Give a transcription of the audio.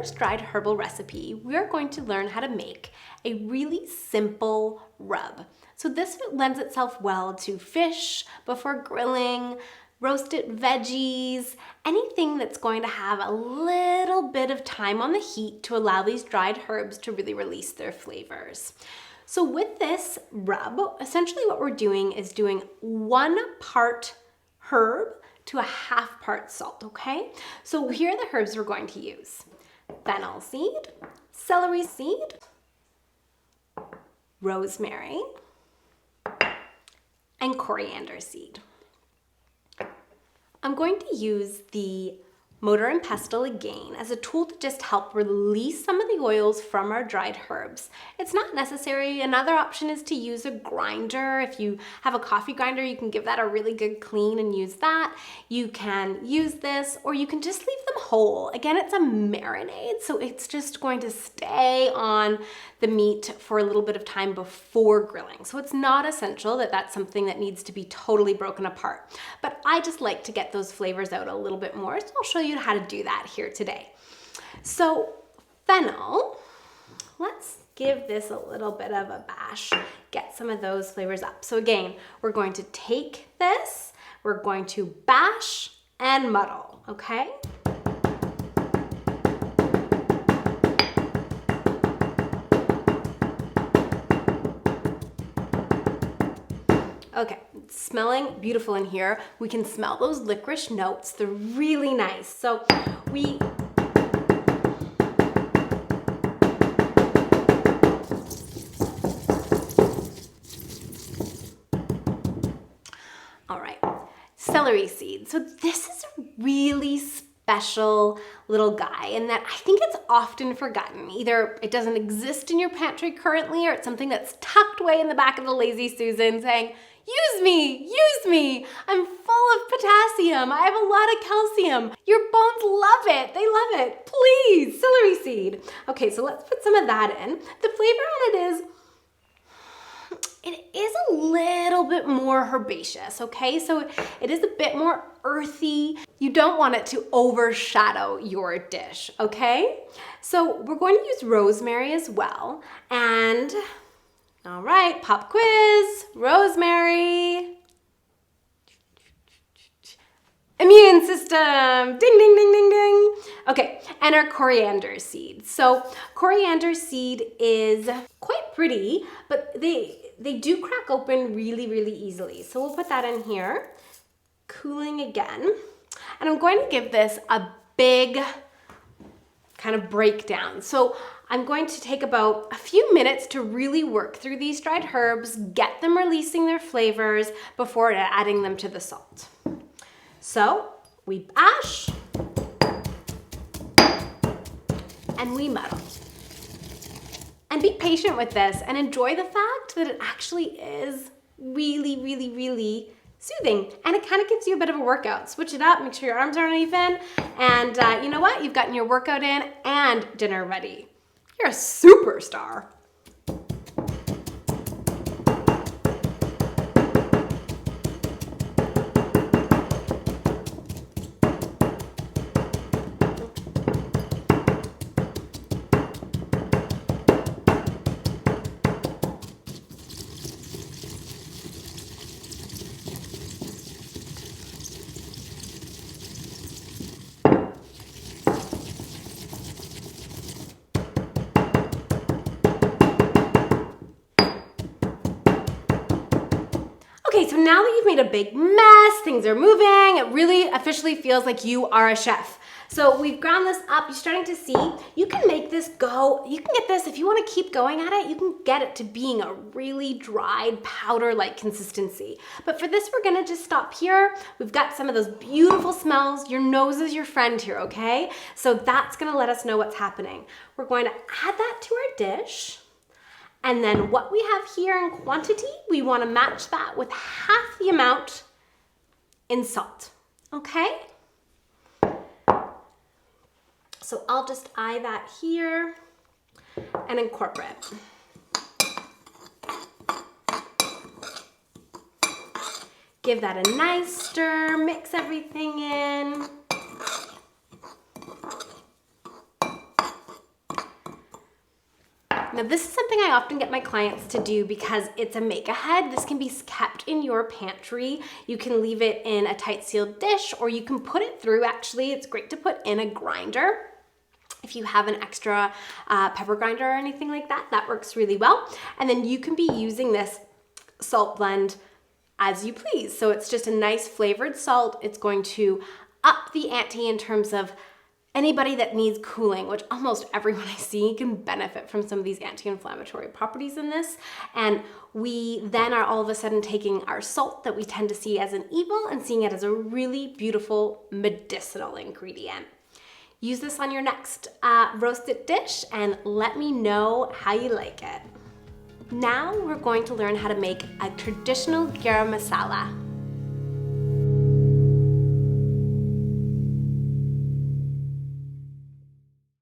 first dried herbal recipe, we're going to learn how to make a really simple rub. So this lends itself well to fish before grilling, roasted veggies, anything that's going to have a little bit of time on the heat to allow these dried herbs to really release their flavors. So with this rub, essentially what we're doing is doing 1 part herb to a 1/2 part salt, okay? So here are the herbs we're going to use. Fennel seed, celery seed, rosemary, and coriander seed. I'm going to use the mortar and pestle again as a tool to just help release some of the oils from our dried herbs. It's not necessary. Another option is to use a grinder. If you have a coffee grinder, you can give that a really good clean and use that. You can use this, or you can just leave them whole. Again, it's a marinade, so it's just going to stay on the meat for a little bit of time before grilling. So it's not essential that that's something that needs to be totally broken apart. But I just like to get those flavors out a little bit more, so I'll show you how to do that here today. So fennel, let's give this a little bit of a bash, get some of those flavors up. So again, we're going to take this, we're going to bash and muddle, okay? Okay, it's smelling beautiful in here. We can smell those licorice notes. They're really nice. So all right, celery seeds. So this is a really special little guy, and that I think it's often forgotten. Either it doesn't exist in your pantry currently, or it's something that's tucked away in the back of the Lazy Susan saying, use me, I'm full of potassium, I have a lot of calcium, your bones love it, they love it, please, celery seed. Okay, so let's put some of that in. The flavor on it is a little bit more herbaceous, okay? So it is a bit more earthy. You don't want it to overshadow your dish, okay? So we're going to use rosemary as well, and all right, pop quiz, rosemary. Immune system, ding, ding, ding, ding, ding. Okay, and our coriander seeds. So coriander seed is quite pretty, but they do crack open really, really easily. So we'll put that in here, cooling again. And I'm going to give this a big kind of breakdown. So I'm going to take about a few minutes to really work through these dried herbs, get them releasing their flavors before adding them to the salt. So we bash and we muddle. And be patient with this and enjoy the fact that it actually is really, really, really soothing, and it kind of gives you a bit of a workout. Switch it up, make sure your arms aren't even, and you know what? You've gotten your workout in and dinner ready. You're a superstar. Okay, so now that you've made a big mess, things are moving, it really officially feels like you are a chef. So we've ground this up, you're starting to see, you can make this go, you can get this, if you wanna keep going at it, you can get it to being a really dried powder-like consistency. But for this, we're gonna just stop here. We've got some of those beautiful smells. Your nose is your friend here, okay? So that's gonna let us know what's happening. We're going to add that to our dish. And then what we have here in quantity, we want to match that with half the amount in salt, okay? So I'll just eye that here and incorporate. Give that a nice stir, mix everything in. Now this is something I often get my clients to do because it's a make ahead. This can be kept in your pantry. You can leave it in a tight sealed dish, or you can put it through, actually, it's great to put in a grinder. If you have an extra pepper grinder or anything like that, that works really well. And then you can be using this salt blend as you please. So it's just a nice flavored salt. It's going to up the ante in terms of anybody that needs cooling, which almost everyone I see can benefit from some of these anti-inflammatory properties in this. And we then are all of a sudden taking our salt that we tend to see as an evil and seeing it as a really beautiful medicinal ingredient. Use this on your next roasted dish and let me know how you like it. Now we're going to learn how to make a traditional garam masala.